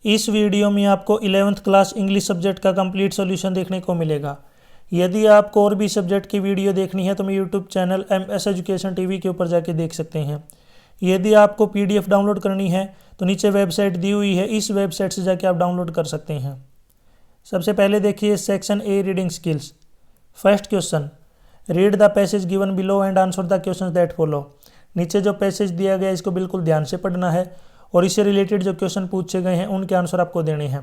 इस वीडियो में आपको 11th क्लास इंग्लिश सब्जेक्ट का कंप्लीट सॉल्यूशन देखने को मिलेगा। यदि आपको और भी सब्जेक्ट की वीडियो देखनी है तो मैं YouTube channel MS education TV के ऊपर जाके देख सकते हैं। यदि आपको PDF डाउनलोड करनी है तो नीचे वेबसाइट दी हुई है, इस वेबसाइट से जाके आप डाउनलोड कर सकते हैं। सबसे पहले देखिए section A reading skills. First question, read the passage given below and answer the questions that follow. नीचे जो पैसेज दिया गया इसको बिल्कुल ध्यान से पढ़ना है और इससे रिलेटेड जो क्वेश्चन पूछे गए हैं उनके आंसर आपको देने हैं।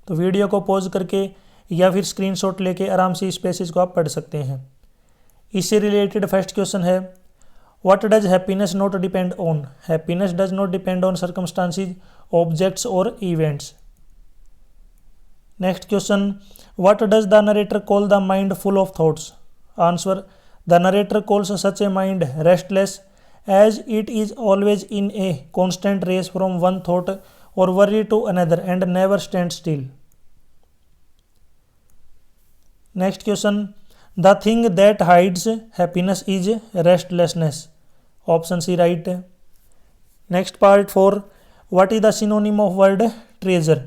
तो वीडियो को पॉज करके या फिर स्क्रीनशॉट लेके आराम से इस पैसेज को आप पढ़ सकते हैं। इससे रिलेटेड फर्स्ट क्वेश्चन है, what does happiness not depend on. Happiness does not depend on circumstances, objects और events. Next question, what does the narrator call the mind full of thoughts. Answer, the narrator calls such a mind restless as it is always in a constant race from one thought or worry to another and never stands still. Next question, the thing that hides happiness is restlessness. Option C right. Next part 4, what is the synonym of word treasure?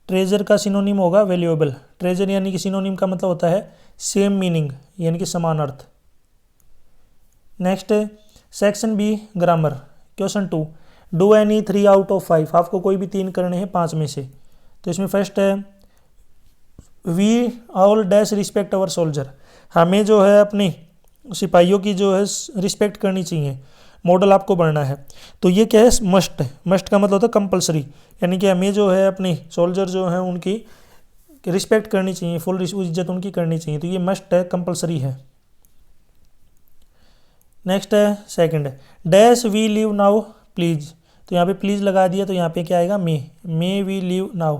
treasure का synonym होगा valuable. treasure यानी कि synonym का मतलब होता है same meaning यानी कि समान अर्थ। Next section B grammar. Question 2, do any 3 out of 5। आपको कोई भी 3 करने हैं 5 में से। तो इसमें फर्स्ट है, we all dash respect our soldier. हमें जो है अपने सिपाहियों की जो है रिस्पेक्ट करनी चाहिए, मॉडल आपको बनना है। तो ये क्या है, मस्ट है। मस्ट का मतलब होता है कंपलसरी, यानी कि हमें जो है अपने सोल्जर जो है उनकी रिस्पेक्ट करनी चाहिए, फुल इज्जत उनकी करनी चाहिए। तो ये मस्ट है, कंपलसरी है। नेक्स्ट है second, dash we leave now please. तो यहाँ पे प्लीज लगा दिया तो यहाँ पे क्या आएगा, may we leave now.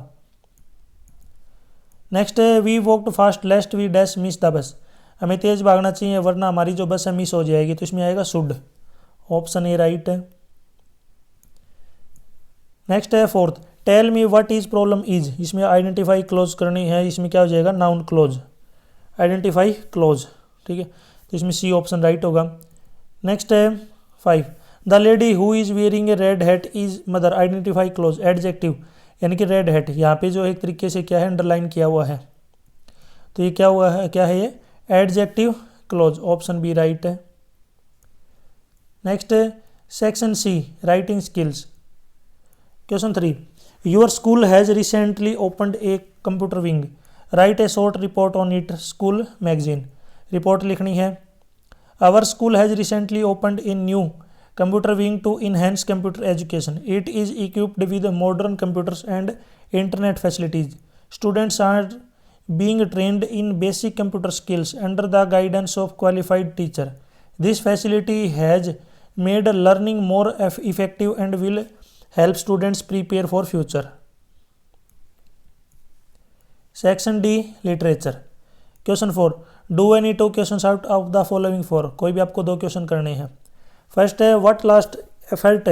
Next है, we walked fast lest we dash miss the bus. हमें तेज भागना चाहिए वरना हमारी जो बस है मिस हो जाएगी। तो इसमें आएगा शुड। ऑप्शन ए राइट है। नेक्स्ट है fourth, tell me what is problem is. इसमें आइडेंटिफाई क्लोज करनी है, इसमें क्या हो जाएगा, नाउन क्लोज, आइडेंटिफाई क्लोज। ठीक है, तो इसमें सी ऑप्शन राइट होगा। नेक्स्ट है 5, the lady who is wearing A red hat is mother. Identify close, adjective यानी कि रेड हैट। यहाँ पे जो एक तरीके से क्या है, अंडरलाइन किया हुआ है। तो ये क्या हुआ है, क्या है ये, adjective clause. Option B right है। नेक्स्ट है section C writing skills. Question 3, your school has recently opened a computer wing, write a short report on it. School magazine, report लिखनी है। Our school has recently opened a new computer wing to enhance computer education. It is equipped with modern computers and internet facilities. Students are being trained in basic computer skills under the guidance of qualified teacher. This facility has made learning more effective and will help students prepare for future. Section D literature. Question 4, do any 2 question out of the following 4। कोई भी आपको 2 question करने हैं। First है, what last effort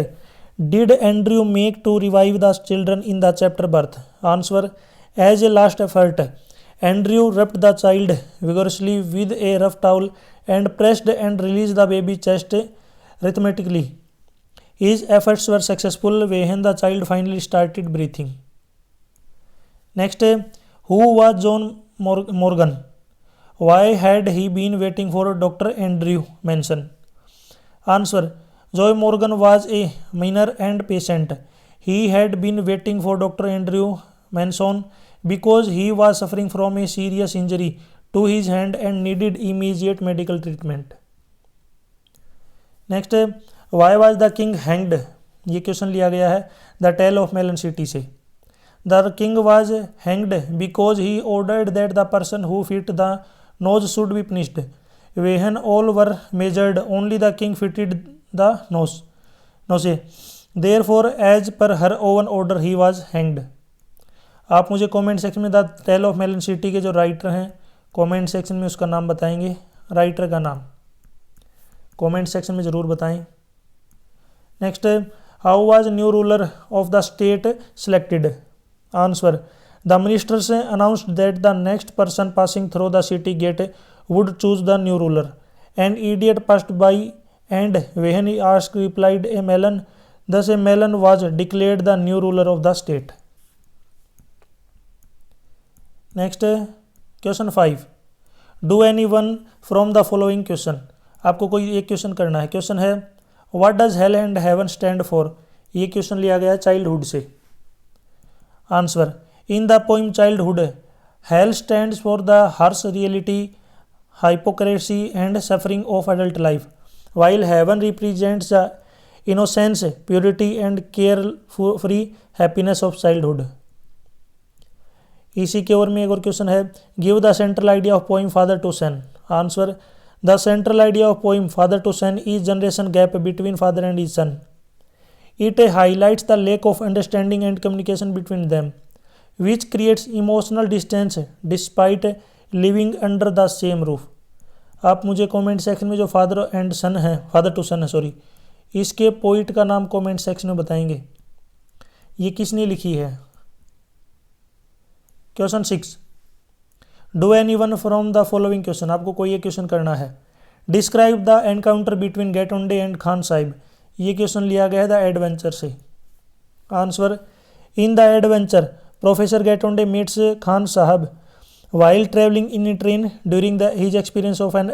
did Andrew make to revive the children in the chapter birth. Answer, as a last effort Andrew rubbed the child vigorously with a rough towel and pressed and release the baby chest rhythmically. His efforts were successful when the child finally started breathing. Next है, who was John Morgan, why had he been waiting for Dr. Andrew Manson? Answer, Joy Morgan was a miner and patient. He had been waiting for Dr. Andrew Manson because he was suffering from a serious injury to his hand and needed immediate medical treatment. Next, why was the king hanged? ये question लिया गया है the tale of Melon City से। The king was hanged because he ordered that the person who fit the nose should be punished. When all were measured, only the king fitted the nose. Therefore, as per her own order, he was hanged. आप मुझे comment section में the tale of Melon City के जो writer हैं comment section में उसका नाम बताएंगे, राइटर का नाम कमेंट सेक्शन में ज़रूर बताएं। Next, how was new ruler of the state selected. Answer, the ministers announced that the next person passing through the city gate would choose the new ruler. An idiot passed by and when he asked replied a melon. Thus a melon was declared the new ruler of the state. Next question 5, do any one from the following question. आपको कोई एक question करना है। Question है what does hello and heaven stand for. ये question लिया गया childhood से। Answer, in the poem childhood hello stands for the harsh reality, hypocrisy and suffering of adult life, while heaven represents the innocence, purity and carefree happiness of childhood। इसी के ओर में एक और question है, give the central idea of poem father to son. Answer, the central idea of poem father to son is generation gap between father and his son. It highlights the lack of understanding and communication between them, which creates emotional distance despite living under the same roof. आप मुझे comment section में जो father to सन है sorry, इसके poet का नाम comment section में बताएंगे। ये किसने लिखी है। Question 6, do any one from the following question. आपको कोई एक क्वेश्चन करना है। Describe the encounter between Gaitonde and Khan Sahib. ये क्वेश्चन लिया गया है द एडवेंचर से। Answer, in the adventure professor Gaitonde meets Khan Sahab while traveling in a train during his experience of an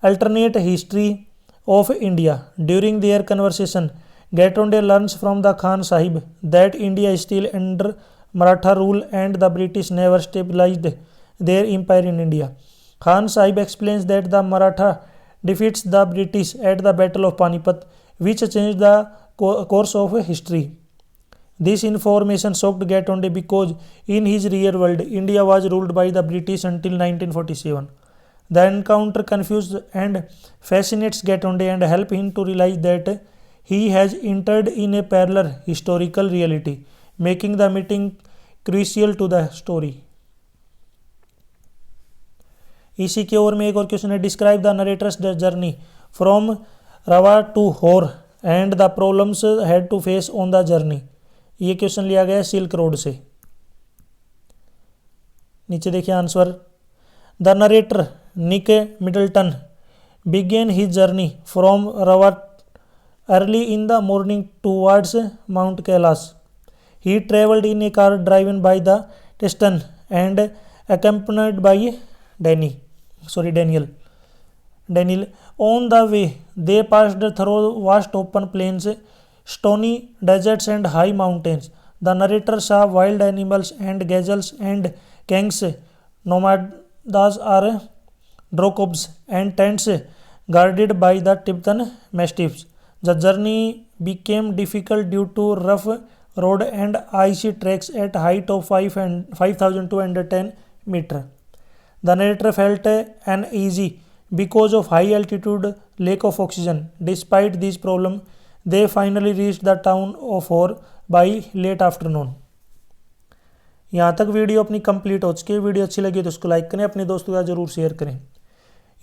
alternate history of India. During their conversation, Getonde learns from the Khan Sahib that India is still under Maratha rule and the British never stabilized their empire in India. Khan Sahib explains that the Maratha defeats the British at the Battle of Panipat, which changed the course of history. This information shocked Getonde because in his real world, India was ruled by the British until 1947. The encounter confused and fascinates Getonde and helps him to realize that he has entered in a parallel historical reality, making the meeting crucial to the story. इसी के ओर में एक और question है, describe the narrator's journey from Ravu to Hor and the problems had to face on the journey. ये question लिया गया है सिल्क रोड से। नीचे देखिए answer, the narrator Nick Middleton begin his journey from Ravu early in the morning towards Mount Kailash. He travelled in a car driven by the Tsetan and accompanied by Daniel. On the way, they passed through vast open plains, stony deserts and high mountains. The narrator saw wild animals and gazelles and kangs, nomads are drokobs and tents guarded by the Tibetan mastiffs. The journey became difficult due to rough road and icy tracks at height of 5,210 meters. The narrator felt uneasy because of high altitude, lack of oxygen. Despite these problems, they finally reached the town of Hor by late afternoon. यहाँ तक video अपनी complete हो चुकी है। Video अच्छी लगी तो उसको लाइक करें, अपने दोस्तों के साथ जरूर शेयर करें।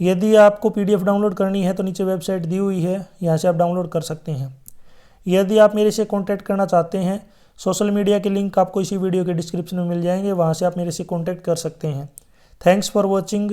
यदि आपको पीडीएफ डाउनलोड करनी है तो नीचे वेबसाइट दी हुई है, यहाँ से आप डाउनलोड कर सकते हैं। यदि आप मेरे से कॉन्टैक्ट करना चाहते हैं, सोशल मीडिया के लिंक आपको इसी वीडियो के डिस्क्रिप्शन में मिल जाएंगे, वहाँ से आप मेरे से कॉन्टैक्ट कर सकते हैं। Thanks for watching.